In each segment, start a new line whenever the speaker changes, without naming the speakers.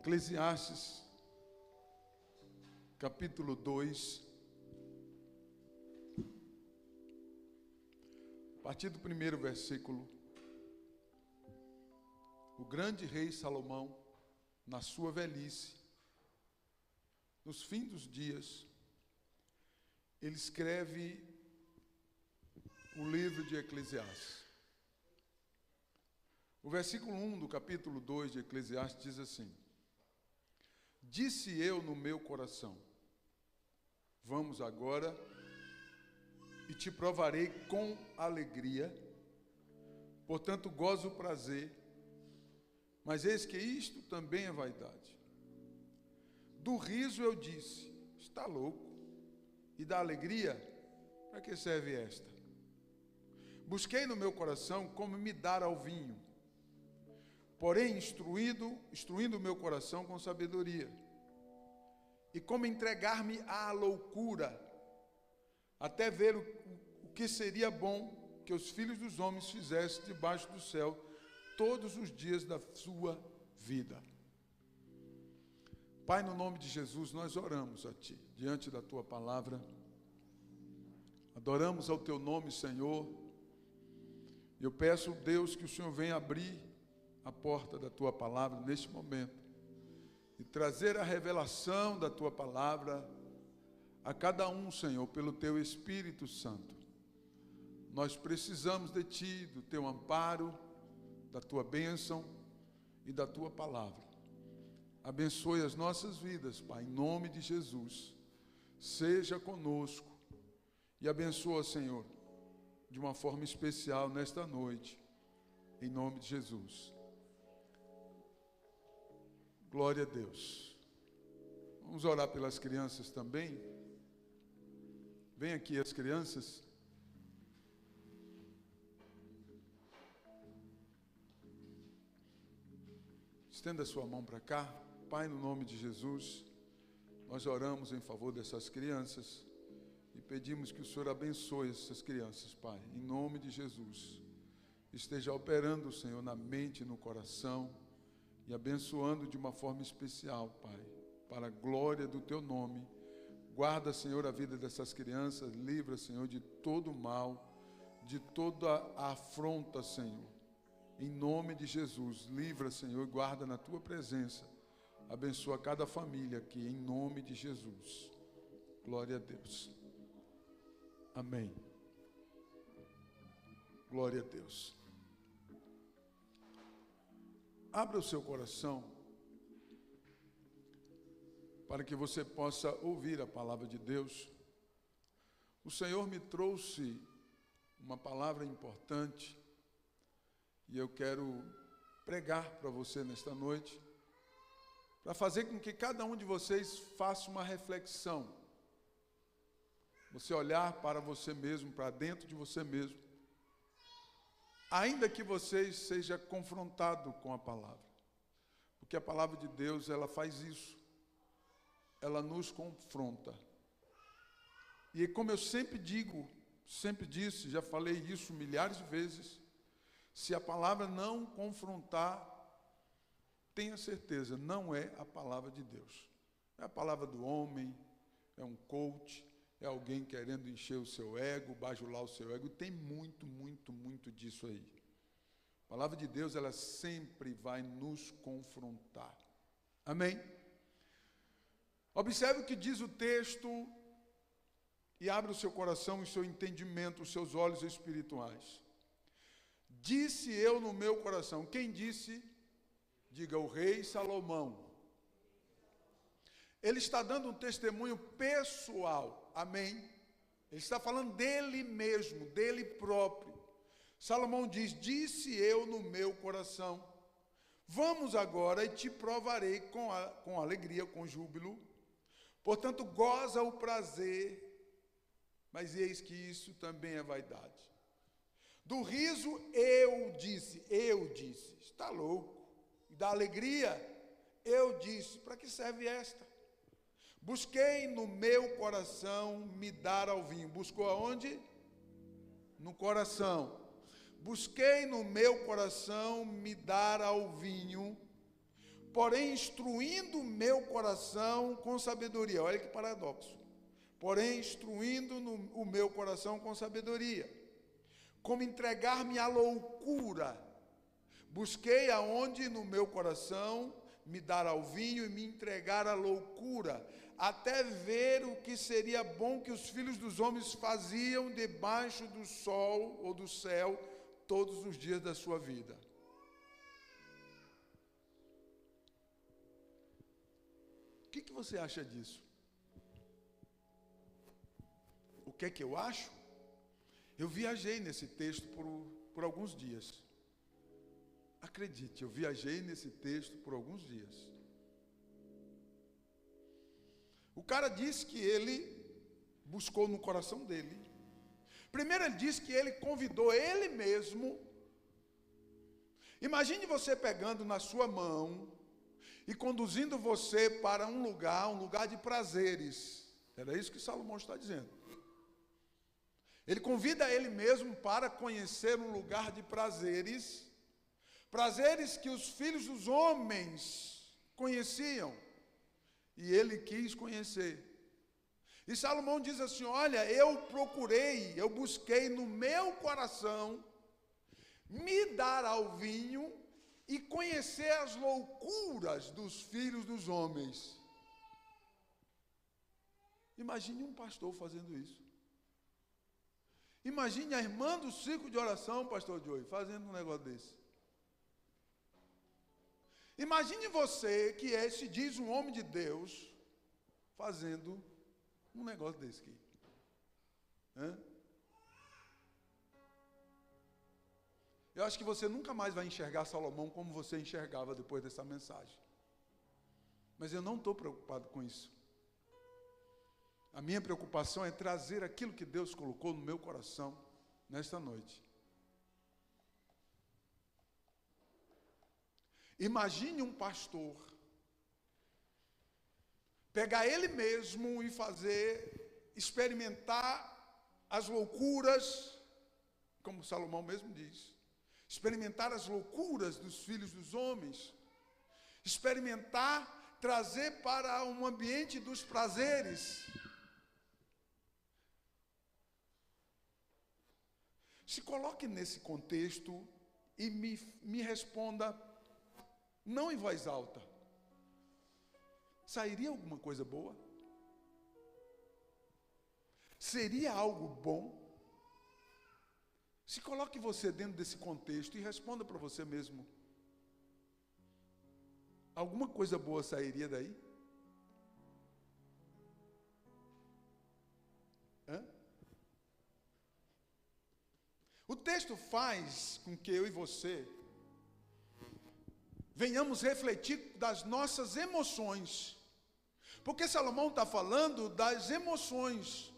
Eclesiastes, capítulo 2, a partir do primeiro versículo. O grande rei Salomão, na sua velhice, nos fins dos dias, ele escreve o livro de Eclesiastes. O versículo 1 do capítulo 2 de Eclesiastes diz assim: Disse eu no meu coração, vamos agora e te provarei com alegria, portanto gozo o prazer, mas eis que isto também é vaidade. Do riso eu disse, está louco, e da alegria, para que serve esta? Busquei no meu coração como me dar ao vinho, porém instruindo o meu coração com sabedoria, e como entregar-me à loucura, até ver o que seria bom que os filhos dos homens fizessem debaixo do céu todos os dias da sua vida. Pai, no nome de Jesus, nós oramos a Ti, diante da Tua palavra, adoramos ao Teu nome, Senhor, e eu peço, Deus, que o Senhor venha abrir a porta da Tua palavra neste momento, e trazer a revelação da Tua palavra a cada um, Senhor, pelo Teu Espírito Santo. Nós precisamos de Ti, do Teu amparo, da Tua bênção e da Tua palavra. Abençoe as nossas vidas, Pai, em nome de Jesus. Seja conosco e abençoa, Senhor, de uma forma especial nesta noite, em nome de Jesus. Glória a Deus. Vamos orar pelas crianças também. Vem aqui as crianças. Estenda a sua mão para cá. Pai, no nome de Jesus, nós oramos em favor dessas crianças e pedimos que o Senhor abençoe essas crianças, Pai, em nome de Jesus. Esteja operando, Senhor, na mente e no coração e abençoando de uma forma especial, Pai, para a glória do Teu nome. Guarda, Senhor, a vida dessas crianças, livra, Senhor, de todo mal, de toda a afronta, Senhor. Em nome de Jesus, livra, Senhor, e guarda na Tua presença. Abençoa cada família aqui, em nome de Jesus. Glória a Deus. Amém. Glória a Deus. Abra o seu coração para que você possa ouvir a palavra de Deus. O Senhor me trouxe uma palavra importante e eu quero pregar para você nesta noite, para fazer com que cada um de vocês faça uma reflexão. Você olhar para você mesmo, para dentro de você mesmo, ainda que você seja confrontado com a palavra. Porque a palavra de Deus, ela faz isso. Ela nos confronta. E como eu sempre digo, sempre disse, já falei isso milhares de vezes, se a palavra não confrontar, tenha certeza, não é a palavra de Deus. É a palavra do homem, é um coach, é alguém querendo encher o seu ego, bajular o seu ego. Tem muito disso aí. A palavra de Deus, ela sempre vai nos confrontar. Amém? Observe o que diz o texto e abra o seu coração, o seu entendimento, os seus olhos espirituais. Disse eu no meu coração. Quem disse? Diga, o rei Salomão. Ele está dando um testemunho pessoal, amém? Ele está falando dele mesmo, dele próprio. Salomão diz, disse eu no meu coração, vamos agora e te provarei com alegria, com júbilo, portanto goza o prazer, mas eis que isso também é vaidade. Do riso eu disse, está louco. Da alegria, eu disse, para que serve esta? Busquei no meu coração me dar ao vinho. Buscou aonde? No coração. Busquei no meu coração me dar ao vinho, porém instruindo o meu coração com sabedoria. Olha que paradoxo. Porém instruindo o meu coração com sabedoria. Como entregar-me à loucura. Busquei aonde no meu coração me dar ao vinho e me entregar à loucura, até ver o que seria bom que os filhos dos homens faziam debaixo do sol ou do céu todos os dias da sua vida. O que você acha disso? O que é que eu acho? Eu viajei nesse texto por alguns dias. Acredite, eu viajei nesse texto por alguns dias. O cara disse que ele buscou no coração dele. Primeiro ele disse que ele convidou ele mesmo. Imagine você pegando na sua mão e conduzindo você para um lugar de prazeres. Era isso que Salomão está dizendo. Ele convida ele mesmo para conhecer um lugar de prazeres. Prazeres que os filhos dos homens conheciam, e ele quis conhecer. E Salomão diz assim: olha, eu busquei no meu coração me dar ao vinho e conhecer as loucuras dos filhos dos homens. Imagine um pastor fazendo isso. Imagine a irmã do círculo de oração, pastor Joey, fazendo um negócio desse. Imagine você, que se diz um homem de Deus, fazendo um negócio desse aqui. Eu acho que você nunca mais vai enxergar Salomão como você enxergava depois dessa mensagem. Mas eu não estou preocupado com isso. A minha preocupação é trazer aquilo que Deus colocou no meu coração nesta noite. Imagine um pastor pegar ele mesmo e experimentar as loucuras, como Salomão mesmo diz, experimentar as loucuras dos filhos dos homens, experimentar, trazer para um ambiente dos prazeres. Se coloque nesse contexto e me responda, não em voz alta. Sairia alguma coisa boa? Seria algo bom? Se coloque você dentro desse contexto e responda para você mesmo. Alguma coisa boa sairia daí? O texto faz com que eu e você venhamos refletir das nossas emoções, porque Salomão está falando das emoções.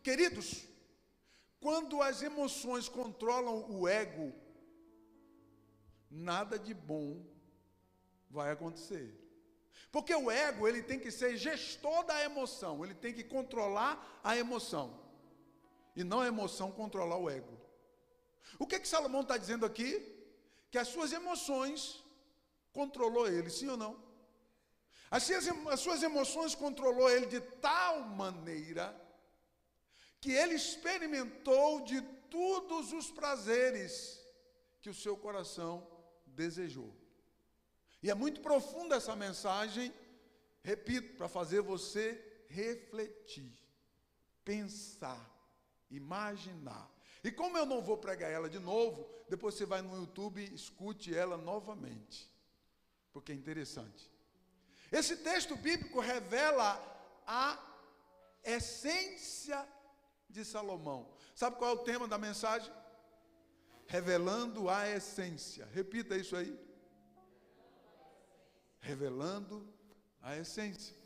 Queridos, quando as emoções controlam o ego, nada de bom vai acontecer. Porque o ego, ele tem que ser gestor da emoção, ele tem que controlar a emoção, e não a emoção controlar o ego. O que Salomão está dizendo aqui? Que as suas emoções controlou ele, sim ou não? As suas emoções controlou ele de tal maneira que ele experimentou de todos os prazeres que o seu coração desejou. E é muito profunda essa mensagem, repito, para fazer você refletir, pensar, imaginar. E como eu não vou pregar ela de novo, depois você vai no YouTube e escute ela novamente, porque é interessante. Esse texto bíblico revela a essência de Salomão. Sabe qual é o tema da mensagem? Revelando a essência. Repita isso aí. Revelando a essência.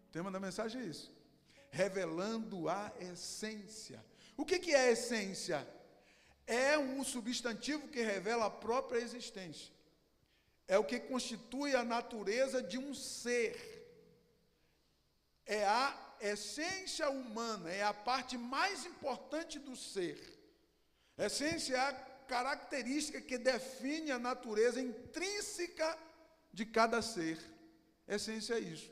O tema da mensagem é isso. Revelando a essência. O que é a essência? É um substantivo que revela a própria existência. É o que constitui a natureza de um ser. É a essência humana, é a parte mais importante do ser. A essência é a característica que define a natureza intrínseca de cada ser. Essência é isso.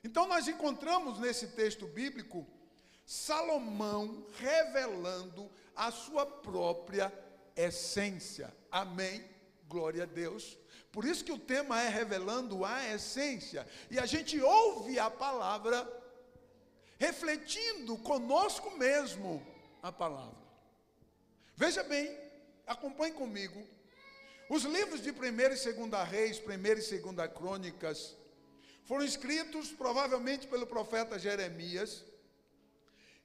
Então nós encontramos nesse texto bíblico Salomão revelando a sua própria essência. Amém? Glória a Deus. Por isso que o tema é revelando a essência. E a gente ouve a palavra refletindo conosco mesmo a palavra. Veja bem, acompanhe comigo. Os livros de 1 e 2 Reis, 1 e 2 Crônicas, foram escritos provavelmente pelo profeta Jeremias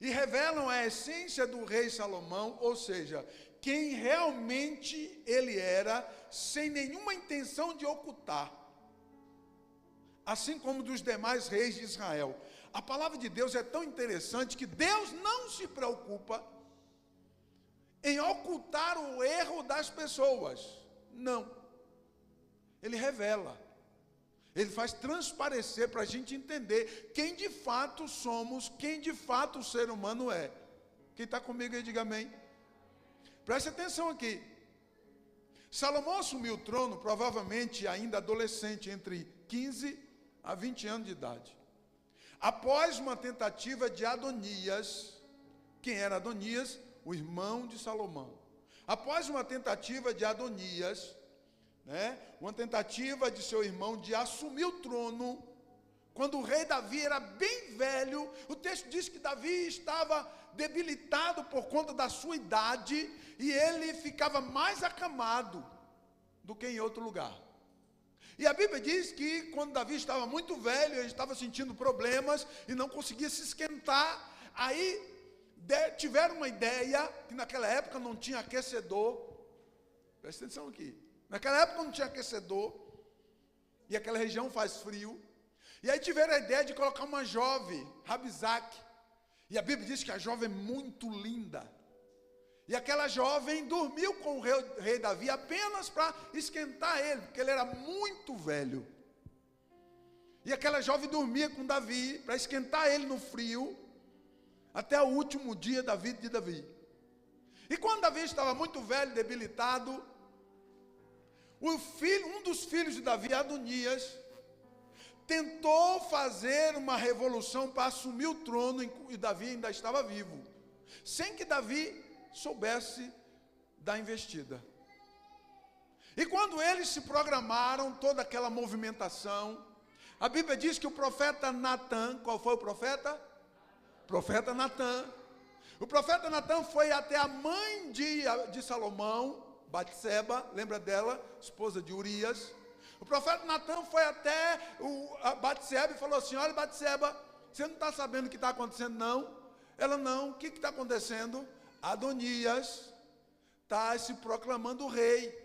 e revelam a essência do rei Salomão, ou seja, quem realmente ele era, sem nenhuma intenção de ocultar, assim como dos demais reis de Israel. A palavra de Deus é tão interessante que Deus não se preocupa em ocultar o erro das pessoas. Não. Ele revela. Ele faz transparecer para a gente entender quem de fato somos, quem de fato o ser humano é. Quem está comigo aí, diga amém. Preste atenção aqui. Salomão assumiu o trono, provavelmente ainda adolescente, entre 15 a 20 anos de idade. Após uma tentativa de Adonias. Quem era Adonias? O irmão de Salomão. Após uma tentativa de Adonias, uma tentativa de seu irmão de assumir o trono, quando o rei Davi era bem velho, o texto diz que Davi estava debilitado por conta da sua idade, e ele ficava mais acamado do que em outro lugar. E a Bíblia diz que quando Davi estava muito velho, ele estava sentindo problemas e não conseguia se esquentar, aí tiveram uma ideia, que naquela época não tinha aquecedor. Presta atenção aqui. Naquela época não tinha aquecedor, e aquela região faz frio. E aí tiveram a ideia de colocar uma jovem, Rabizaque. E a Bíblia diz que a jovem é muito linda. E aquela jovem dormiu com o rei Davi apenas para esquentar ele, porque ele era muito velho. E aquela jovem dormia com Davi para esquentar ele no frio, até o último dia da vida de Davi. E quando Davi estava muito velho, debilitado, um dos filhos de Davi, Adonias, tentou fazer uma revolução para assumir o trono, e Davi ainda estava vivo, sem que Davi soubesse da investida. E quando eles se programaram, toda aquela movimentação, a Bíblia diz que o profeta Natã, qual foi o profeta? Profeta Natã. O profeta Natã foi até a mãe de Salomão, Batseba, lembra dela? Esposa de Urias. O profeta Natã foi até a Batseba e falou assim: olha, Batseba, você não está sabendo o que está acontecendo, não? Ela, não. O que está acontecendo? Adonias está se proclamando rei.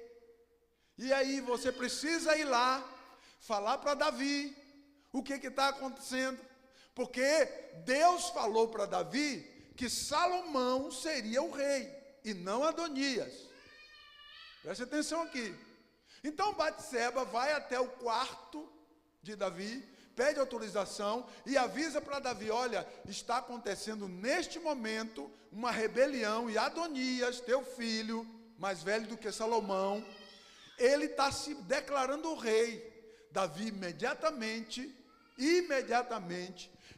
E aí você precisa ir lá, falar para Davi o que está acontecendo. Porque Deus falou para Davi que Salomão seria o rei, e não Adonias. Preste atenção aqui. Então Batseba vai até o quarto de Davi, pede autorização e avisa para Davi: olha, está acontecendo neste momento uma rebelião, e Adonias, teu filho, mais velho do que Salomão, ele está se declarando rei. Davi imediatamente,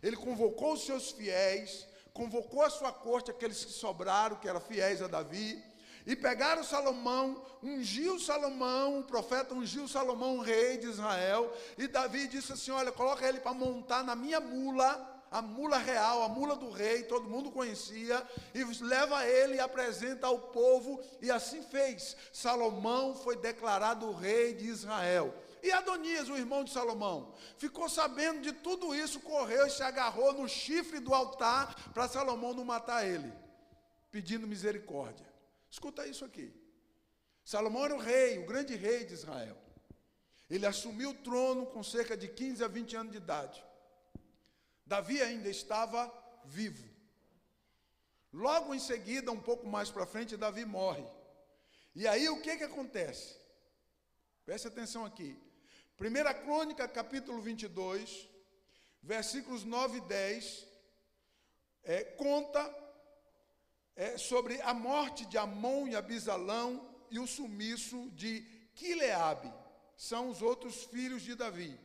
ele convocou os seus fiéis, convocou a sua corte, aqueles que sobraram, que eram fiéis a Davi, e pegaram Salomão, ungiu Salomão, o profeta ungiu Salomão, rei de Israel, e Davi disse assim: olha, coloca ele para montar na minha mula, a mula real, a mula do rei, todo mundo conhecia, e leva ele e apresenta ao povo, e assim fez. Salomão foi declarado rei de Israel. E Adonias, o irmão de Salomão, ficou sabendo de tudo isso, correu e se agarrou no chifre do altar para Salomão não matar ele, pedindo misericórdia. Escuta isso aqui. Salomão era o rei, o grande rei de Israel. Ele assumiu o trono com cerca de 15 a 20 anos de idade. Davi ainda estava vivo. Logo em seguida, um pouco mais para frente, Davi morre. E aí o que acontece? Preste atenção aqui. 1 Crônica, capítulo 22, versículos 9 e 10, conta sobre a morte de Amon e Abisalão e o sumiço de Quileabe. são os outros filhos de Davi.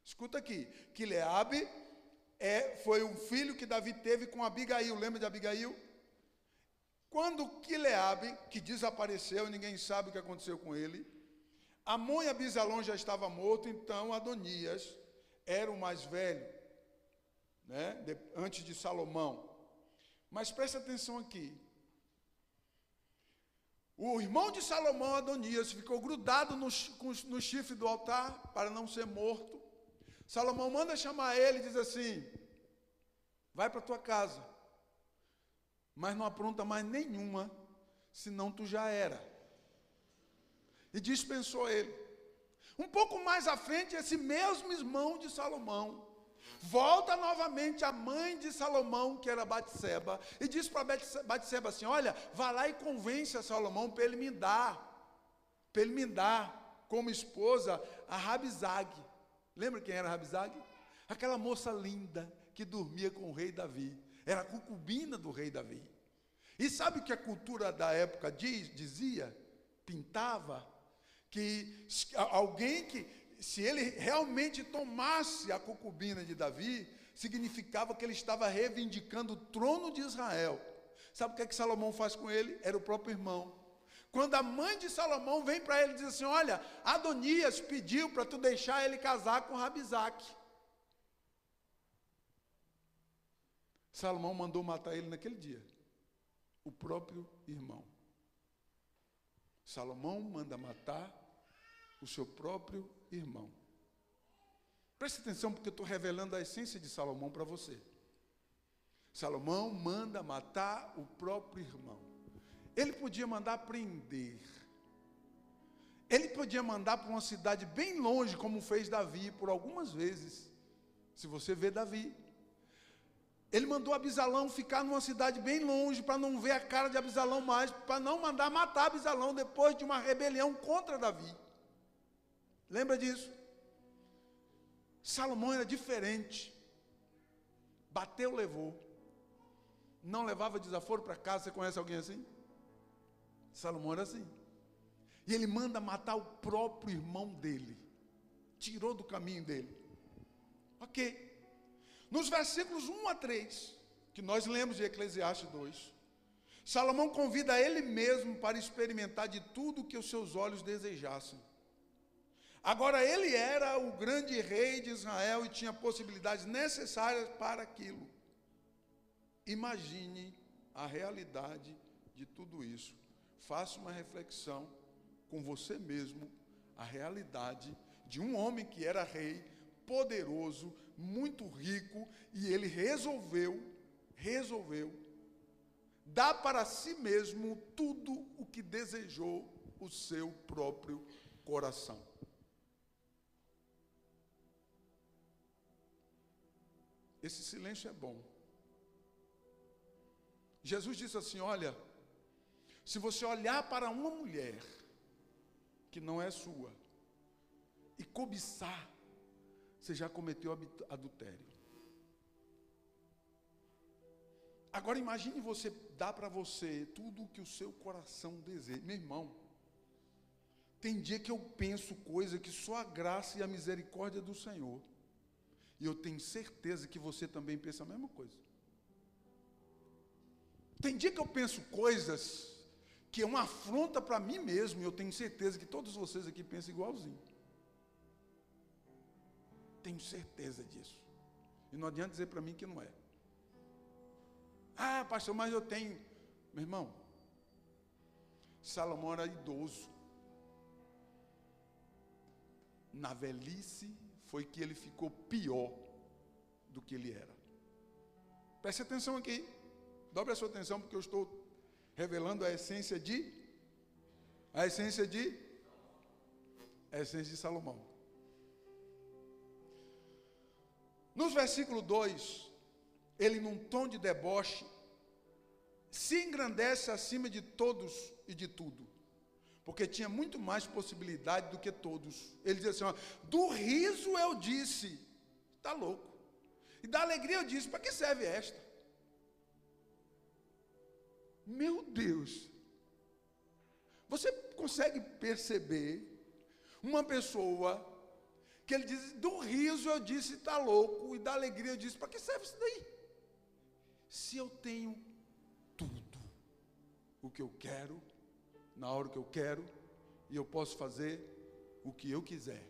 Escuta aqui, Quileabe foi um filho que Davi teve com Abigail. Lembra de Abigail? Quando Quileabe, que desapareceu, ninguém sabe o que aconteceu com ele, Amon e Abisalom já estavam mortos, então Adonias era o mais velho, né, antes de Salomão. Mas presta atenção aqui. O irmão de Salomão, Adonias, ficou grudado no chifre do altar para não ser morto. Salomão manda chamar ele e diz assim: vai para tua casa, mas não apronta mais nenhuma, senão tu já era. E dispensou ele. Um pouco mais à frente, esse mesmo irmão de Salomão volta novamente a mãe de Salomão, que era Batseba, e diz para Batseba assim: olha, vá lá e convence a Salomão para ele me dar como esposa a Rabizag. Lembra quem era Rabizag? Aquela moça linda que dormia com o rei Davi, era a concubina do rei Davi. E sabe o que a cultura da época dizia? Pintava que alguém que, se ele realmente tomasse a concubina de Davi, significava que ele estava reivindicando o trono de Israel. Sabe o que Salomão faz com ele? Era o próprio irmão. Quando a mãe de Salomão vem para ele e diz assim: olha, Adonias pediu para tu deixar ele casar com Rabizaque. Salomão mandou matar ele naquele dia. O próprio irmão. Salomão manda matar o seu próprio irmão. Preste atenção, porque eu estou revelando a essência de Salomão para você. Salomão manda matar o próprio irmão. Ele podia mandar prender. Ele podia mandar para uma cidade bem longe, como fez Davi por algumas vezes. Se você vê Davi, ele mandou Abisalão ficar numa cidade bem longe, para não ver a cara de Abisalão mais, para não mandar matar Abisalão depois de uma rebelião contra Davi. Lembra disso? Salomão era diferente. Bateu, levou. Não levava desaforo para casa. Você conhece alguém assim? Salomão era assim. E ele manda matar o próprio irmão dele. Tirou do caminho dele. Ok. Nos versículos 1 a 3, que nós lemos de Eclesiastes 2, Salomão convida ele mesmo para experimentar de tudo que os seus olhos desejassem. Agora ele era o grande rei de Israel e tinha possibilidades necessárias para aquilo. Imagine a realidade de tudo isso. Faça uma reflexão com você mesmo, a realidade de um homem que era rei, poderoso, muito rico, e ele resolveu dar para si mesmo tudo o que desejou o seu próprio coração. Esse silêncio é bom. Jesus disse assim: olha, se você olhar para uma mulher que não é sua e cobiçar, você já cometeu adultério. Agora imagine você dar para você tudo o que o seu coração deseja. Meu irmão, tem dia que eu penso coisa que só a graça e a misericórdia do Senhor. E eu tenho certeza que você também pensa a mesma coisa. Tem dia que eu penso coisas que é uma afronta para mim mesmo, e eu tenho certeza que todos vocês aqui pensam igualzinho. Tenho certeza disso. E não adianta dizer para mim que não é. Ah, pastor, mas eu tenho. Meu irmão, Salomão era idoso. Na velhice foi que ele ficou pior do que ele era. Preste atenção aqui. Dobre a sua atenção, porque eu estou revelando a essência de Salomão. Nos versículo 2, ele num tom de deboche, se engrandece acima de todos e de tudo, porque tinha muito mais possibilidade do que todos. Ele diz assim: ó, do riso eu disse, está louco, e da alegria eu disse, para que serve esta? Meu Deus, você consegue perceber Uma pessoa que ele diz, do riso eu disse, está louco, e da alegria eu disse, para que serve isso daí? Se eu tenho tudo o que eu quero, na hora que eu quero, e eu posso fazer o que eu quiser.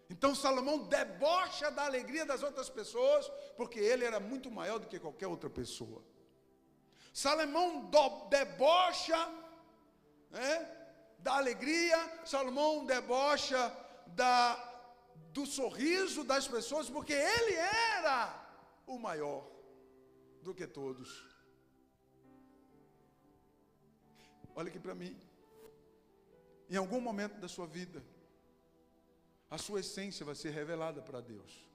Então Salomão debocha da alegria das outras pessoas, porque ele era muito maior do que qualquer outra pessoa. Salomão debocha, da alegria, Salomão debocha do sorriso das pessoas, porque ele era o maior do que todos. Olha aqui para mim. Em algum momento da sua vida, a sua essência vai ser revelada para Deus.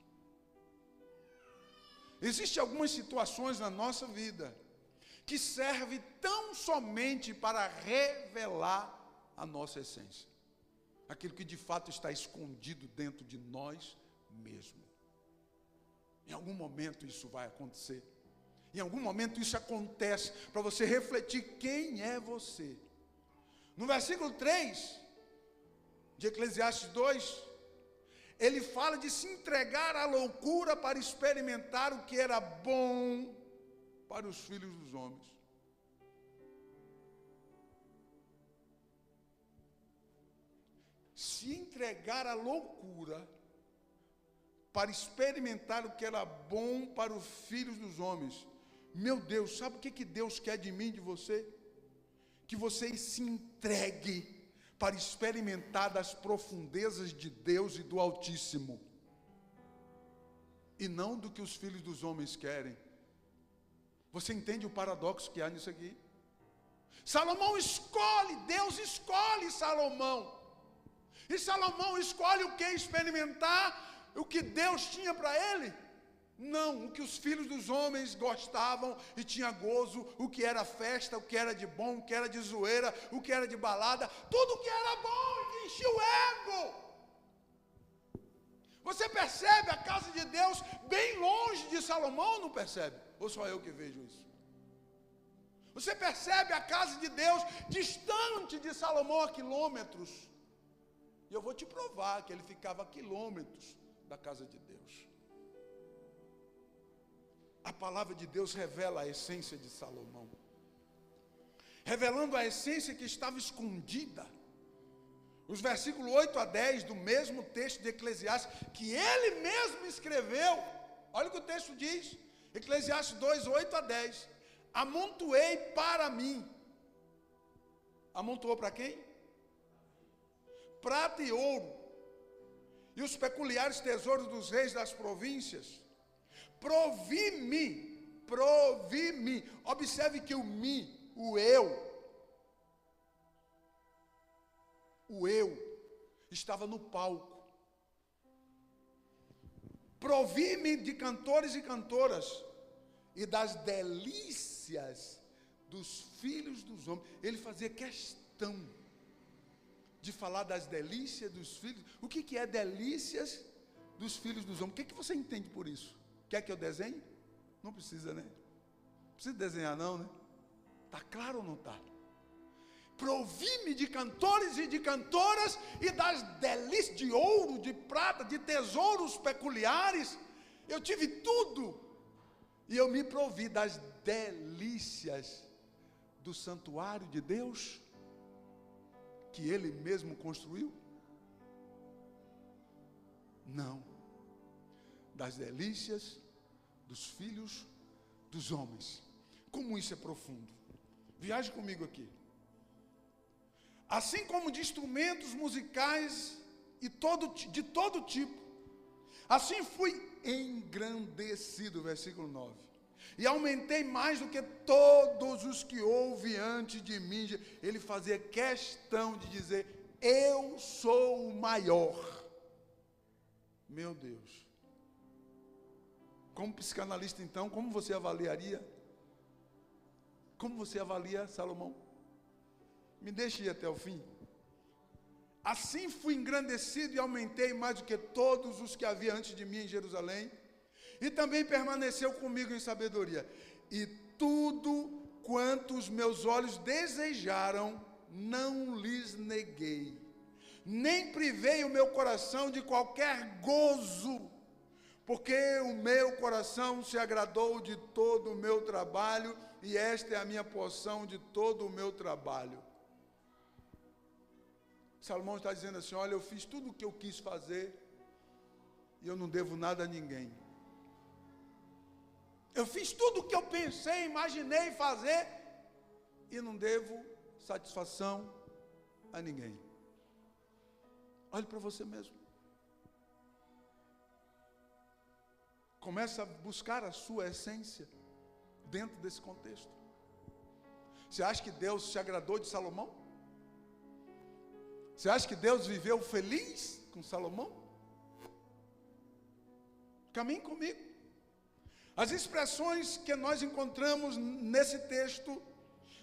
Existem algumas situações na nossa vida que servem tão somente para revelar a nossa essência. Aquilo que de fato está escondido dentro de nós mesmos. Em algum momento isso vai acontecer. Em algum momento isso acontece para você refletir quem é você. No versículo 3 de Eclesiastes 2, ele fala de se entregar à loucura para experimentar o que era bom para os filhos dos homens. Se entregar à loucura para experimentar o que era bom para os filhos dos homens. Meu Deus, sabe o que Deus quer de mim, de você? Que você se entregue para experimentar das profundezas de Deus e do Altíssimo, e não do que os filhos dos homens querem. Você entende o paradoxo que há nisso aqui? Salomão escolhe, Deus escolhe Salomão, e Salomão escolhe o que? Experimentar o que Deus tinha para ele? Não, o que os filhos dos homens gostavam e tinha gozo, o que era festa, o que era de bom, o que era de zoeira, o que era de balada, tudo que era bom, que enchia o ego. Você percebe a casa de Deus bem longe de Salomão, ou não percebe? Ou só eu que vejo isso? Você percebe a casa de Deus distante de Salomão a quilômetros? E eu vou te provar que ele ficava a quilômetros da casa de Deus. A palavra de Deus revela a essência de Salomão, revelando a essência que estava escondida. Os versículos 8 a 10 do mesmo texto de Eclesiastes, que ele mesmo escreveu, olha o que o texto diz, Eclesiastes 2, 8 a 10, amontoei para mim, amontoou para quem? Prata e ouro, e os peculiares tesouros dos reis das províncias. Provi-me, observe que o eu, estava no palco. Provi-me de cantores e cantoras, e das delícias dos filhos dos homens. Ele fazia questão de falar das delícias dos filhos. O que é delícias dos filhos dos homens? O que você entende por isso? Quer que eu desenhe? Não precisa, né? Não precisa desenhar não, né? Está claro ou não está? Provi-me de cantores e de cantoras e das delícias de ouro, de prata, de tesouros peculiares. Eu tive tudo. E eu me provi das delícias do santuário de Deus, que Ele mesmo construiu? Não. Das delícias dos filhos dos homens. Como isso é profundo. Viaje comigo aqui. Assim como de instrumentos musicais de todo tipo, assim fui engrandecido, versículo 9, e aumentei mais do que todos os que houve antes de mim. Ele fazia questão de dizer, eu sou o maior. Meu Deus. Como psicanalista, então, como você avaliaria? Como você avalia Salomão? Me deixe ir até o fim. Assim fui engrandecido e aumentei mais do que todos os que havia antes de mim em Jerusalém, e também permaneceu comigo em sabedoria. E tudo quanto os meus olhos desejaram, não lhes neguei. nem privei o meu coração de qualquer gozo, porque o meu coração se agradou de todo o meu trabalho, e esta é a minha porção de todo o meu trabalho. Salomão está dizendo assim: olha, eu fiz tudo o que eu quis fazer, e eu não devo nada a ninguém. Eu fiz tudo o que eu pensei, imaginei fazer, e não devo satisfação a ninguém. Olhe para você mesmo. Começa a buscar a sua essência dentro desse contexto. Você acha que Deus se agradou de Salomão? Você acha que Deus viveu feliz com Salomão? Caminhe comigo. As expressões que nós encontramos nesse texto: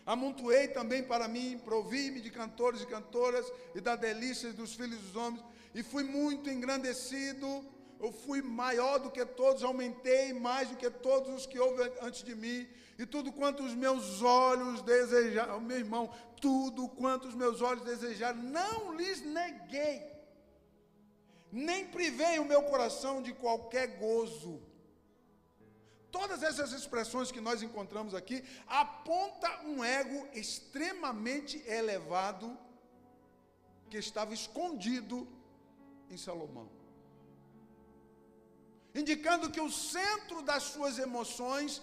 amontoei também para mim, provi-me de cantores e cantoras, e da delícia dos filhos dos homens, e fui muito engrandecido, eu fui maior do que todos, aumentei mais do que todos os que houve antes de mim, e tudo quanto os meus olhos desejaram, meu irmão, tudo quanto os meus olhos desejaram, não lhes neguei, nem privei o meu coração de qualquer gozo. Todas essas expressões que nós encontramos aqui apontam um ego extremamente elevado que estava escondido em Salomão, indicando que o centro das suas emoções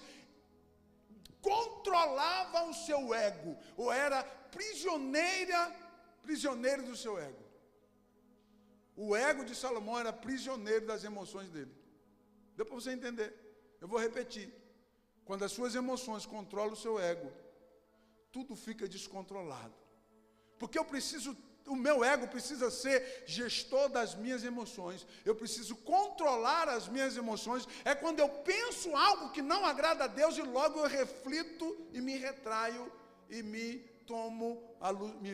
controlava o seu ego, ou era prisioneiro do seu ego. O ego de Salomão era prisioneiro das emoções dele. Deu para você entender? Eu vou repetir: quando as suas emoções controlam o seu ego, tudo fica descontrolado. Porque o meu ego precisa ser gestor das minhas emoções. Eu preciso controlar as minhas emoções. É quando eu penso algo que não agrada a Deus, e logo eu reflito e me retraio e me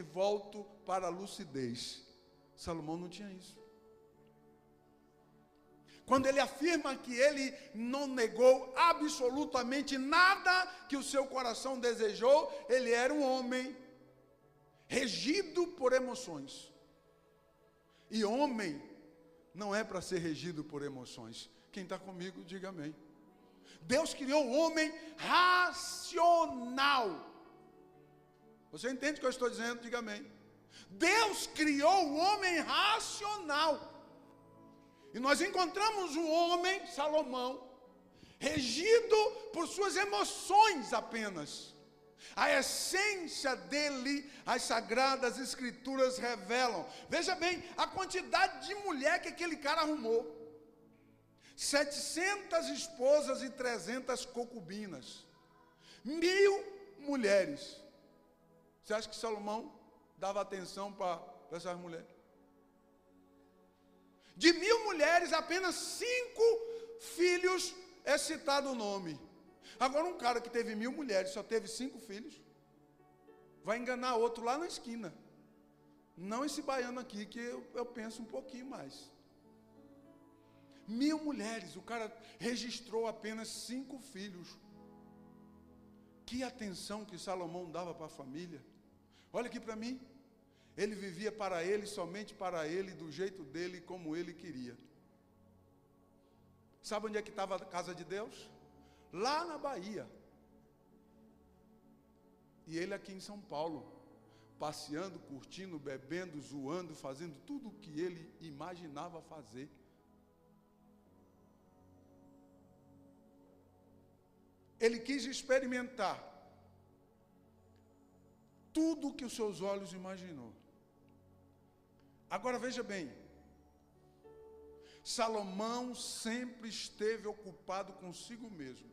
volto para a lucidez. Salomão não tinha isso. Quando ele afirma que ele não negou absolutamente nada que o seu coração desejou, ele era um homem regido por emoções. E homem não é para ser regido por emoções. Quem está comigo, diga amém. Deus criou o homem racional. Você entende o que eu estou dizendo? Diga amém. Deus criou o homem racional. E nós encontramos um homem, Salomão, regido por suas emoções apenas. A essência dele, as sagradas escrituras revelam. Veja bem, a quantidade de mulher que aquele cara arrumou: 700 esposas e 300 concubinas, 1000 mulheres. Você acha que Salomão dava atenção para essas mulheres? De 1000 mulheres, apenas 5 filhos é citado o nome. Agora, um cara que teve 1000 mulheres, só teve 5 filhos, vai enganar outro lá na esquina. Não esse baiano aqui, que eu penso um pouquinho mais. 1000 mulheres, o cara registrou apenas 5 filhos. Que atenção que Salomão dava para a família. Olha aqui para mim. Ele vivia para ele, somente para ele, do jeito dele, como ele queria. Sabe onde é que estava a casa de Deus? Lá na Bahia. E ele aqui em São Paulo, passeando, curtindo, bebendo, zoando, fazendo tudo o que ele imaginava fazer. Ele quis experimentar tudo o que os seus olhos imaginou. Agora veja bem, Salomão sempre esteve ocupado consigo mesmo.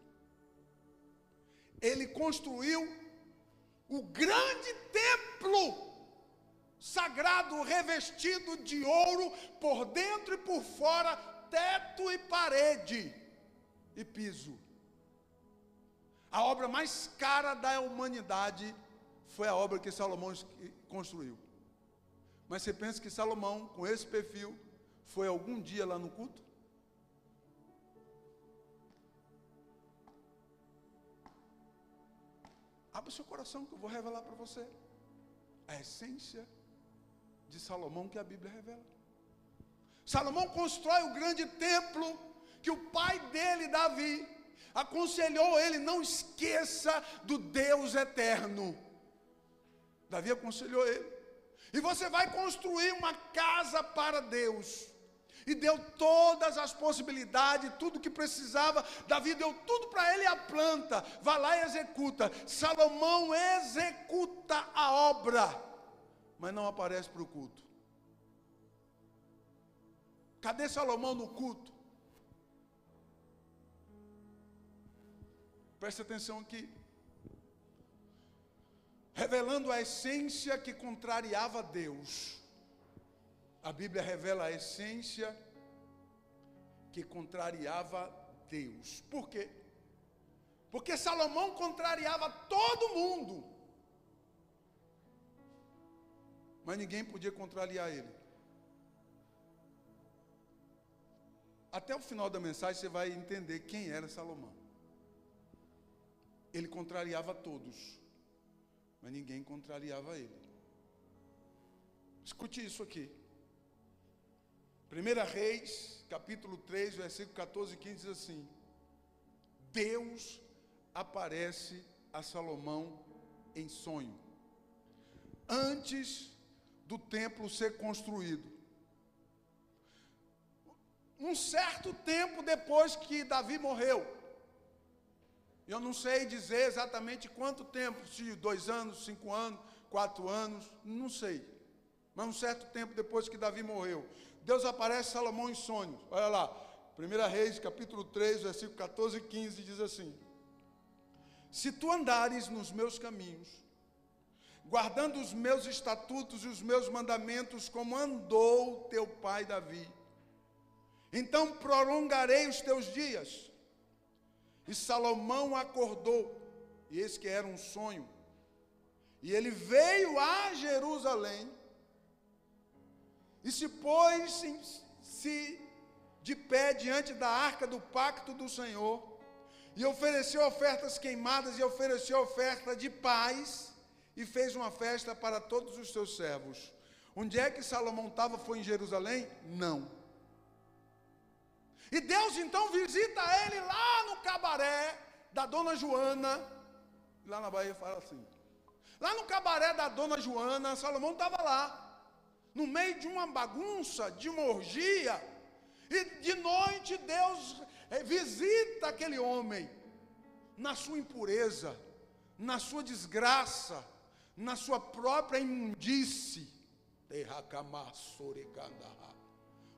Ele construiu o grande templo sagrado, revestido de ouro por dentro e por fora, teto e parede e piso. A obra mais cara da humanidade foi a obra que Salomão construiu. Mas você pensa que Salomão, com esse perfil, foi algum dia lá no culto? Abra o seu coração que eu vou revelar para você a essência de Salomão que a Bíblia revela. Salomão constrói o grande templo que o pai dele, Davi, aconselhou ele: não esqueça do Deus eterno. Davi aconselhou ele: e você vai construir uma casa para Deus. E deu todas as possibilidades, tudo que precisava. Davi deu tudo para ele, a planta. Vai lá e executa. Salomão executa a obra, mas não aparece para o culto. Cadê Salomão no culto? Preste atenção aqui. Revelando a essência que contrariava Deus. A Bíblia revela a essência que contrariava Deus. Por quê? Porque Salomão contrariava todo mundo, mas ninguém podia contrariar ele. Até o final da mensagem você vai entender quem era Salomão. Ele contrariava todos, mas ninguém contrariava ele. Escute isso aqui. 1 Reis, capítulo 3, versículo 14 e 15, diz assim: Deus aparece a Salomão em sonho, antes do templo ser construído. Um certo tempo depois que Davi morreu. Eu não sei dizer exatamente quanto tempo, se 2 anos, 5 anos, 4 anos, não sei. Mas um certo tempo depois que Davi morreu, Deus aparece a Salomão em sonhos. Olha lá, 1 Reis, capítulo 3, versículo 14 e 15, diz assim: se tu andares nos meus caminhos, guardando os meus estatutos e os meus mandamentos, como andou teu pai Davi, então prolongarei os teus dias. E Salomão acordou, e eis que era um sonho, e ele veio a Jerusalém, e se pôs de pé diante da arca do pacto do Senhor, e ofereceu ofertas queimadas, e ofereceu oferta de paz, e fez uma festa para todos os seus servos. Onde é que Salomão estava? Foi em Jerusalém? Não. E Deus então visita ele lá no cabaré da Dona Joana. Lá na Bahia fala assim. Lá no cabaré da Dona Joana, Salomão estava lá, no meio de uma bagunça, de uma orgia. E de noite Deus visita aquele homem, na sua impureza, na sua desgraça, na sua própria imundície.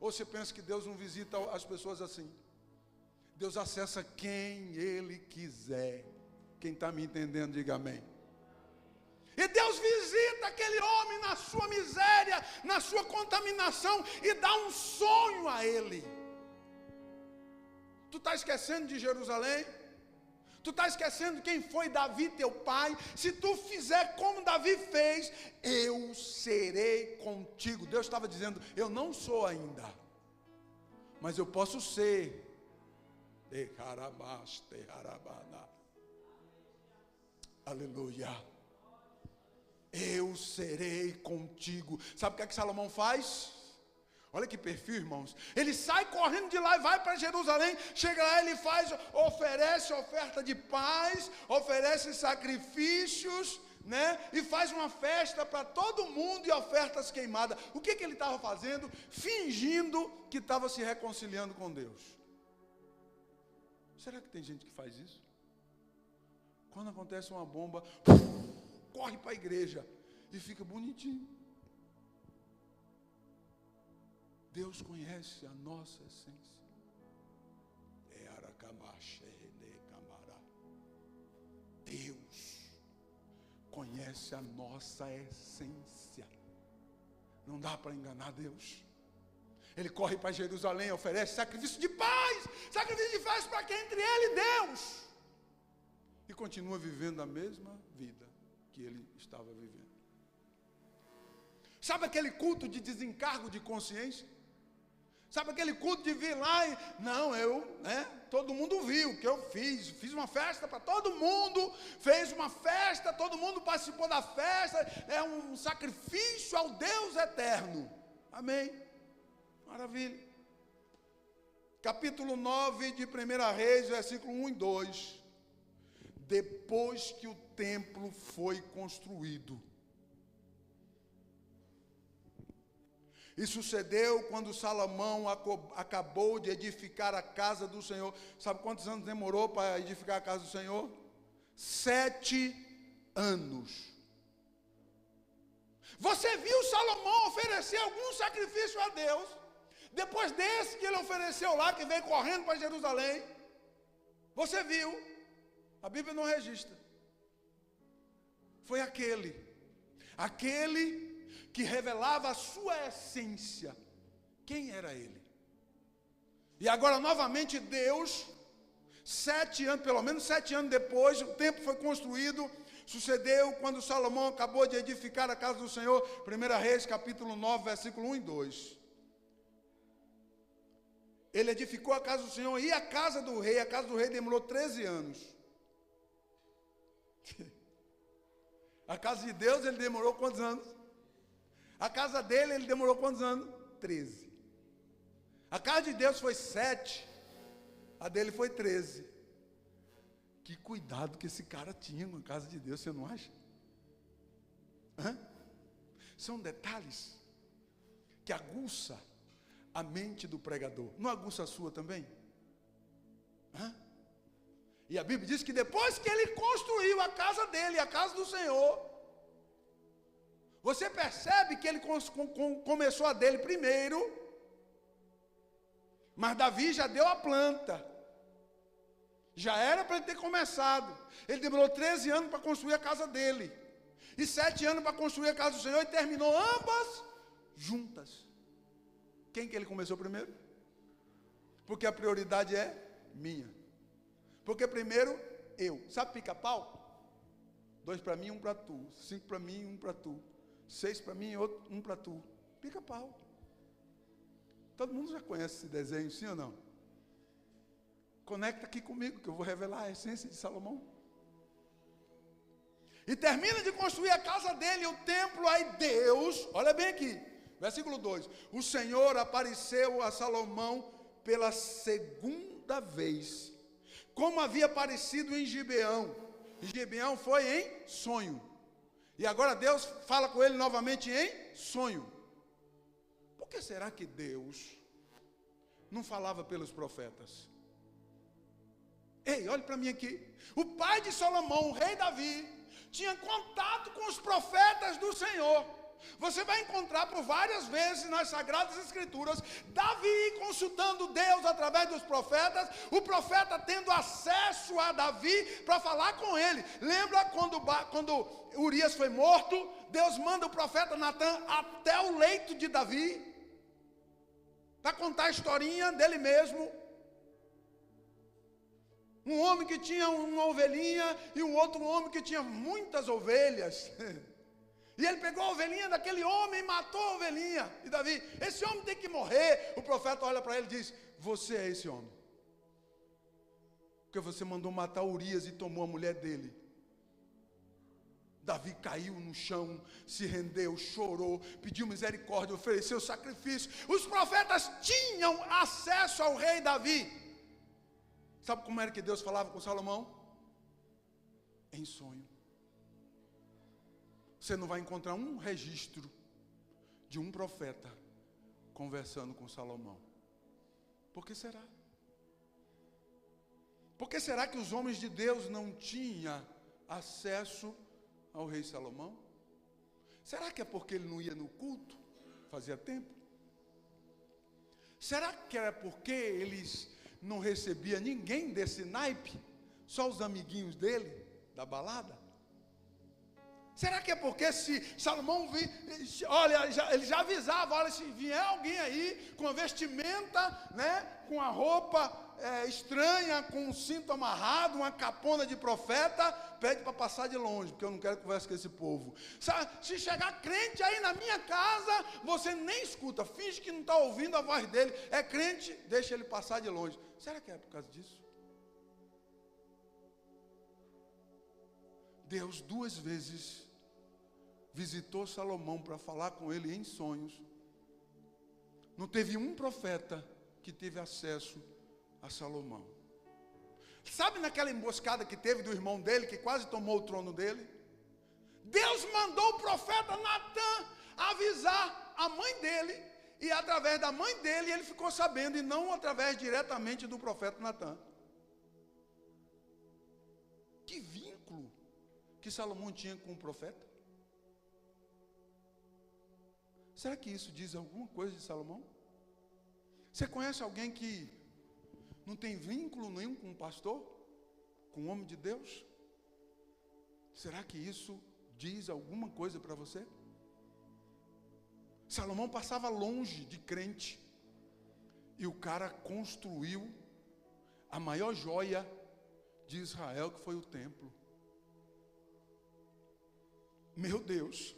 Ou você pensa que Deus não visita as pessoas assim? Deus acessa quem Ele quiser. Quem está me entendendo, diga amém. E Deus visita aquele homem na sua miséria, na sua contaminação, e dá um sonho a ele. Tu está esquecendo de Jerusalém? Tu está esquecendo quem foi Davi, teu pai? Se tu fizer como Davi fez, eu serei contigo. Deus estava dizendo: eu não sou ainda, mas eu posso ser. Aleluia. Eu serei contigo. Sabe o que é que Salomão faz? Olha que perfil, irmãos. Ele sai correndo de lá e vai para Jerusalém. Chega lá, ele oferece oferta de paz, oferece sacrifícios, né? E faz uma festa para todo mundo e ofertas queimadas. O que ele estava fazendo? Fingindo que estava se reconciliando com Deus. Será que tem gente que faz isso? Quando acontece uma bomba, corre para a igreja e fica bonitinho. Deus conhece a nossa essência. Deus conhece a nossa essência. Não dá para enganar Deus. Ele corre para Jerusalém, oferece sacrifício de paz, sacrifício de paz para quem? Entre ele e Deus. E continua vivendo a mesma vida que ele estava vivendo. Sabe aquele culto de desencargo de consciência? Sabe aquele culto de vir lá e... Não, todo mundo viu o que eu fiz. Fiz uma festa para todo mundo. Fez uma festa, todo mundo participou da festa. É um sacrifício ao Deus eterno. Amém. Maravilha. Capítulo 9 de 1 Reis, versículo 1 e 2. Depois que o templo foi construído. E sucedeu quando Salomão acabou de edificar a casa do Senhor. Sabe quantos anos demorou para edificar a casa do Senhor? 7 anos. Você viu Salomão oferecer algum sacrifício a Deus? Depois desse que ele ofereceu lá, que veio correndo para Jerusalém? Você viu? A Bíblia não registra. Foi aquele que revelava a sua essência. Quem era ele? E agora novamente Deus, 7 anos, pelo menos 7 anos depois, o templo foi construído. Sucedeu quando Salomão acabou de edificar a casa do Senhor. 1 Reis, capítulo 9, versículo 1 e 2. Ele edificou a casa do Senhor e a casa do rei. A casa do rei demorou 13 anos. A casa de Deus ele demorou quantos anos? A casa dele ele demorou quantos anos? 13. A casa de Deus foi 7. A dele foi 13. Que cuidado que esse cara tinha com a casa de Deus, você não acha? São detalhes que aguça a mente do pregador. Não aguça a sua também? E a Bíblia diz que depois que ele construiu a casa dele, a casa do Senhor, você percebe que ele começou a dele primeiro, mas Davi já deu a planta. Já era para ele ter começado. Ele demorou 13 anos para construir a casa dele. E 7 anos para construir a casa do Senhor, e terminou ambas juntas. Quem que ele começou primeiro? Porque a prioridade é minha. Porque primeiro eu. Sabe pica-pau? 2 para mim, 1 para tu. 5 para mim, 1 para tu. 6 para mim, 1 para tu. Pica-pau. Todo mundo já conhece esse desenho, sim ou não? Conecta aqui comigo, que eu vou revelar a essência de Salomão. E termina de construir a casa dele, o templo, aí Deus, olha bem aqui, versículo 2. O Senhor apareceu a Salomão pela segunda vez, como havia aparecido em Gibeão. E Gibeão foi em sonho. E agora Deus fala com ele novamente em sonho. Por que será que Deus não falava pelos profetas? Ei, olhe para mim aqui. O pai de Salomão, o rei Davi, tinha contato com os profetas do Senhor. Você vai encontrar por várias vezes nas Sagradas Escrituras, Davi consultando Deus através dos profetas, o profeta tendo acesso a Davi para falar com ele. Lembra quando Urias foi morto, Deus manda o profeta Natã até o leito de Davi, para contar a historinha dele mesmo. Um homem que tinha uma ovelhinha e um outro homem que tinha muitas ovelhas. E ele pegou a ovelhinha daquele homem e matou a ovelhinha. E Davi, esse homem tem que morrer. O profeta olha para ele e diz: você é esse homem. Porque você mandou matar Urias e tomou a mulher dele. Davi caiu no chão, se rendeu, chorou, pediu misericórdia, ofereceu sacrifício. Os profetas tinham acesso ao rei Davi. Sabe como era que Deus falava com Salomão? Em sonho. Você não vai encontrar um registro de um profeta conversando com Salomão. Por que será? Por que será que os homens de Deus não tinham acesso ao rei Salomão? Será que é porque ele não ia no culto? Fazia tempo? Será que era porque eles não recebiam ninguém desse naipe? Só os amiguinhos dele, da balada? Será que é porque se Salomão ele já avisava, olha, se vier alguém aí com a vestimenta, né, com a roupa estranha, com um cinto amarrado, uma capona de profeta, pede para passar de longe, porque eu não quero conversa com esse povo. Se chegar crente aí na minha casa, você nem escuta, finge que não está ouvindo a voz dele. É crente, deixa ele passar de longe. Será que é por causa disso? Deus 2 vezes visitou Salomão para falar com ele em sonhos. Não teve um profeta que teve acesso a Salomão. Sabe naquela emboscada que teve do irmão dele, que quase tomou o trono dele? Deus mandou o profeta Natã avisar a mãe dele, e através da mãe dele ele ficou sabendo, e não através diretamente do profeta Natã. Que vínculo que Salomão tinha com o profeta? Será que isso diz alguma coisa de Salomão? Você conhece alguém que não tem vínculo nenhum com um pastor? Com um homem de Deus? Será que isso diz alguma coisa para você? Salomão passava longe de crente, e o cara construiu a maior joia de Israel, que foi o templo. Meu Deus!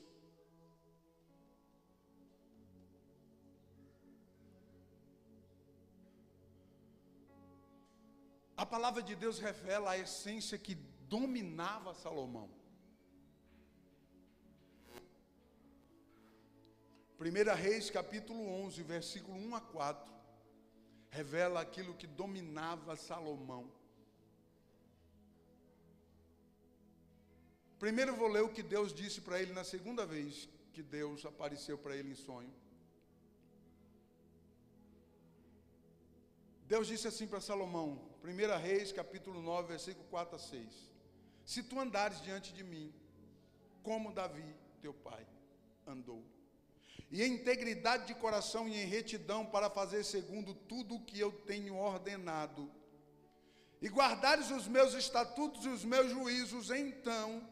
A palavra de Deus revela a essência que dominava Salomão. 1 Reis, capítulo 11, versículo 1 a 4, revela aquilo que dominava Salomão. Primeiro eu vou ler o que Deus disse para ele na segunda vez que Deus apareceu para ele em sonho. Deus disse assim para Salomão, 1 Reis, capítulo 9, versículo 4 a 6. Se tu andares diante de mim, como Davi, teu pai, andou, e em integridade de coração e em retidão, para fazer segundo tudo o que eu tenho ordenado, e guardares os meus estatutos e os meus juízos, então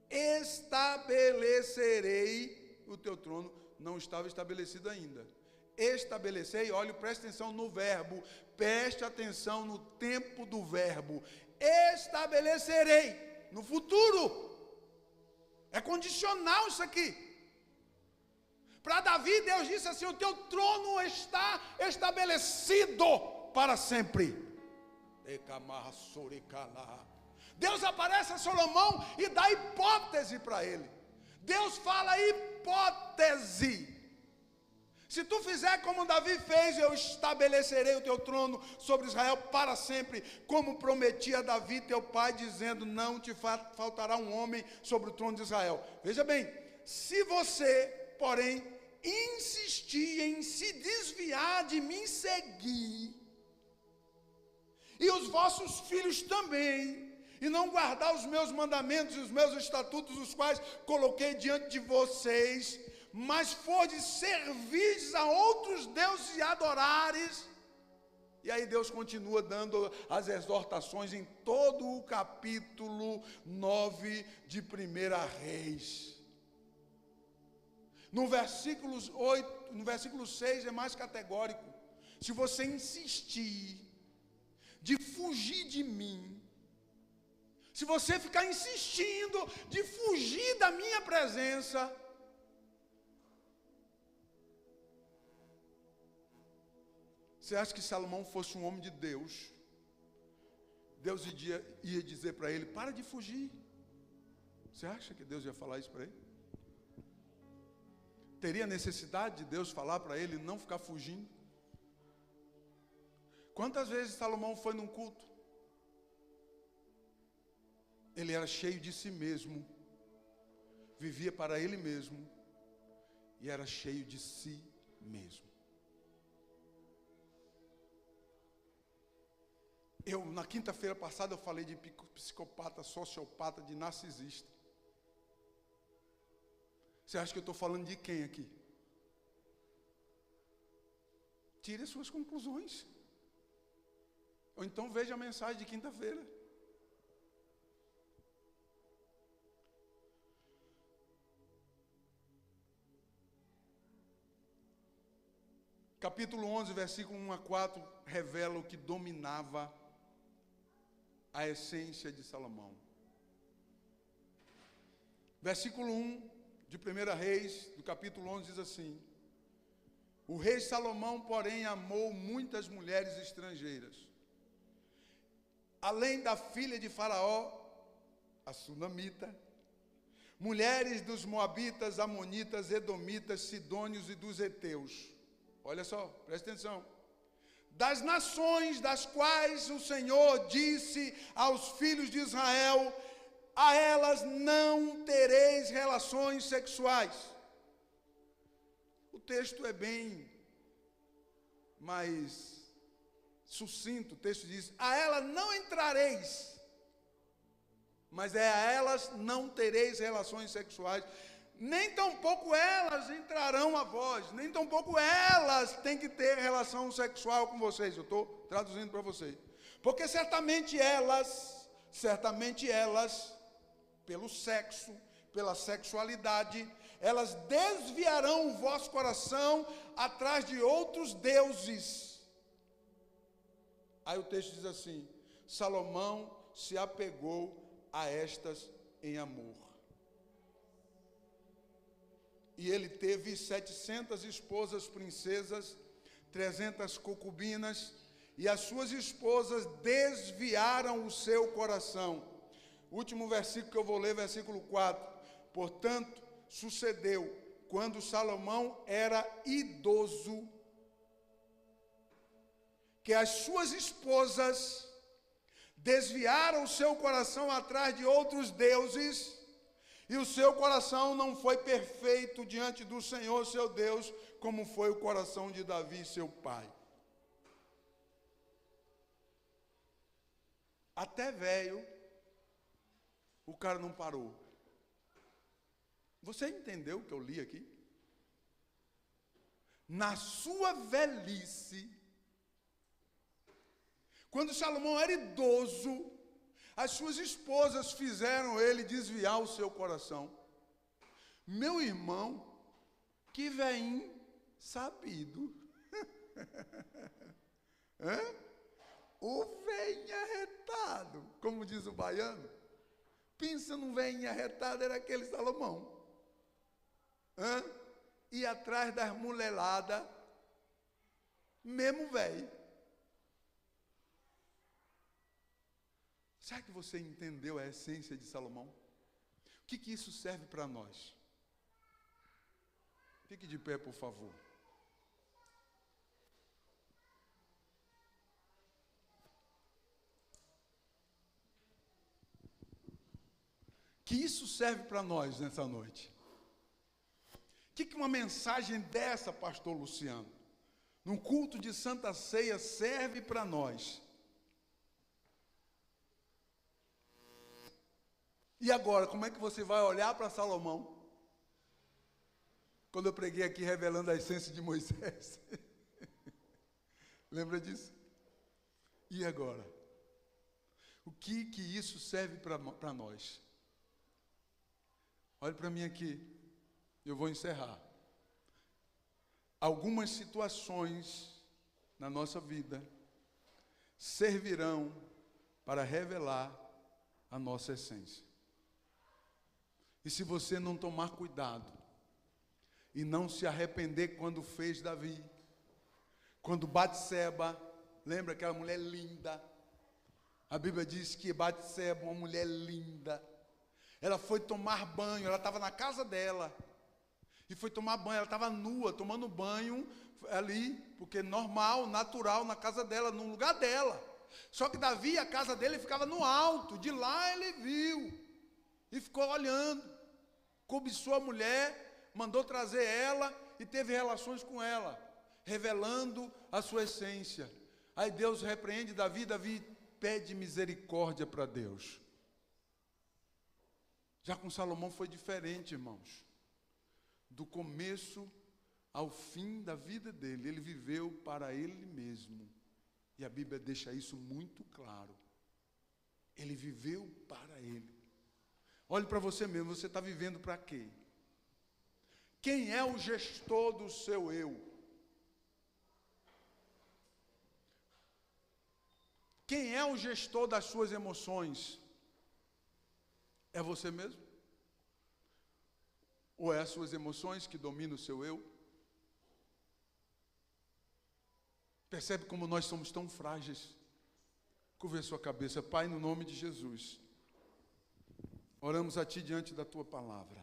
estabelecerei o teu trono. Não estava estabelecido ainda. Estabelecerei, olha, preste atenção no verbo, preste atenção no tempo do verbo. Estabelecerei, no futuro. É condicional isso aqui. Para Davi, Deus disse assim: o teu trono está estabelecido para sempre. Deus aparece a Salomão e dá hipótese para ele. Deus fala hipótese. Se tu fizer como Davi fez, eu estabelecerei o teu trono sobre Israel para sempre, como prometi a Davi teu pai, dizendo: não te faltará um homem sobre o trono de Israel. Veja bem, se você, porém, insistir em se desviar de me seguir, e os vossos filhos também, e não guardar os meus mandamentos e os meus estatutos, os quais coloquei diante de vocês, mas fordes servides a outros deuses e adorares. E aí Deus continua dando as exortações em todo o capítulo 9 de 1 Reis. No versículo 6 é mais categórico. Se você insistir de fugir de mim, se você ficar insistindo de fugir da minha presença, você acha que Salomão fosse um homem de Deus? Deus ia dizer para ele: para de fugir. Você acha que Deus ia falar isso para ele? Teria necessidade de Deus falar para ele não ficar fugindo? Quantas vezes Salomão foi num culto? Ele era cheio de si mesmo, vivia para ele mesmo, e era cheio de si mesmo. Na quinta-feira passada, eu falei de psicopata, sociopata, de narcisista. Você acha que eu estou falando de quem aqui? Tire as suas conclusões. Ou então veja a mensagem de quinta-feira. capítulo 11, versículo 1 a 4, revela o que dominava a essência de Salomão. Versículo 1 de 1 Reis, do capítulo 11, diz assim: o rei Salomão, porém, amou muitas mulheres estrangeiras, além da filha de Faraó, a sunamita, mulheres dos moabitas, amonitas, edomitas, sidônios e dos heteus. Olha só, presta atenção. Das nações das quais o Senhor disse aos filhos de Israel: a elas não tereis relações sexuais. O texto é bem mais sucinto. O texto diz: a elas não entrareis, mas a elas não tereis relações sexuais. Nem tampouco elas entrarão a vós, nem tampouco elas têm que ter relação sexual com vocês. Eu estou traduzindo para vocês. Porque certamente elas, pelo sexo, pela sexualidade, elas desviarão o vosso coração atrás de outros deuses. Aí o texto diz assim: Salomão se apegou a estas em amor. E ele teve 700 esposas princesas, 300 concubinas, e as suas esposas desviaram o seu coração. O último versículo que eu vou ler, versículo 4. Portanto, sucedeu, quando Salomão era idoso, que as suas esposas desviaram o seu coração atrás de outros deuses, e o seu coração não foi perfeito diante do Senhor, seu Deus, como foi o coração de Davi, seu pai. Até velho, o cara não parou. Você entendeu o que eu li aqui? Na sua velhice, quando Salomão era idoso, as suas esposas fizeram ele desviar o seu coração. Meu irmão, que velhinho sabido. O velhinho arretado, como diz o baiano. Pensa num velhinho arretado, era aquele Salomão. E atrás das mulheradas, mesmo velho. Será que você entendeu a essência de Salomão? O que isso serve para nós? Fique de pé, por favor. Que isso serve para nós nessa noite? O que uma mensagem dessa, pastor Luciano, num culto de Santa Ceia, serve para nós? E agora, como é que você vai olhar para Salomão? Quando eu preguei aqui revelando a essência de Moisés. Lembra disso? E agora? O que isso serve para nós? Olhe para mim aqui. Eu vou encerrar. Algumas situações na nossa vida servirão para revelar a nossa essência. E se você não tomar cuidado e não se arrepender quando fez Davi, quando Batseba, lembra aquela mulher linda? A Bíblia diz que Batseba, uma mulher linda, ela foi tomar banho, ela estava na casa dela, e foi tomar banho, ela estava nua, tomando banho ali, porque normal, natural, na casa dela, no lugar dela. Só que Davi, a casa dele ficava no alto, de lá ele viu, e ficou olhando, cobiçou a mulher, mandou trazer ela, e teve relações com ela, revelando a sua essência. Aí Deus repreende Davi, Davi pede misericórdia para Deus. Já com Salomão foi diferente, irmãos. Do começo ao fim da vida dele, ele viveu para ele mesmo. E a Bíblia deixa isso muito claro. Ele viveu para ele. Olhe para você mesmo, você está vivendo para quê? Quem é o gestor do seu eu? Quem é o gestor das suas emoções? É você mesmo? Ou é as suas emoções que dominam o seu eu? Percebe como nós somos tão frágeis? Curva a sua cabeça. Pai, no nome de Jesus, oramos a Ti diante da Tua palavra.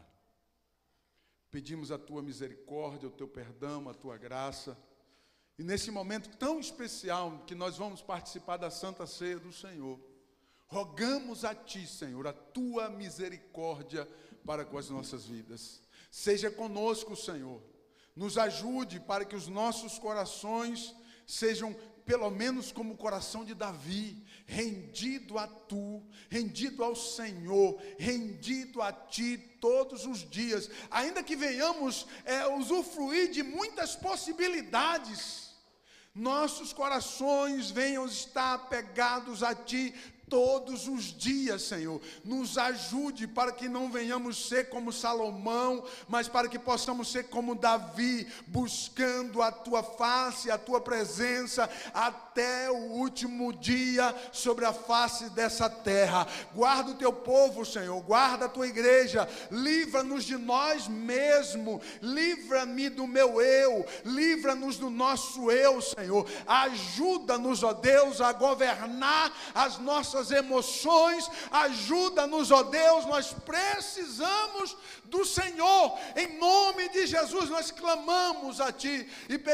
Pedimos a Tua misericórdia, o Teu perdão, a Tua graça. E nesse momento tão especial que nós vamos participar da Santa Ceia do Senhor, rogamos a Ti, Senhor, a Tua misericórdia para com as nossas vidas. Seja conosco, Senhor. Nos ajude para que os nossos corações sejam pelo menos como o coração de Davi, rendido a Tu, rendido ao Senhor, rendido a Ti todos os dias, ainda que venhamos usufruir de muitas possibilidades, nossos corações venham estar apegados a Ti todos os dias, Senhor. Nos ajude para que não venhamos ser como Salomão, mas para que possamos ser como Davi, buscando a Tua face, a Tua presença, até o último dia sobre a face dessa terra. Guarda o Teu povo, Senhor, guarda a Tua igreja, livra-nos de nós mesmos, livra-me do meu eu, livra-nos do nosso eu, Senhor. Ajuda-nos, ó Deus, a governar as nossas emoções, ajuda-nos, ó Deus, nós precisamos do Senhor, em nome de Jesus nós clamamos a Ti e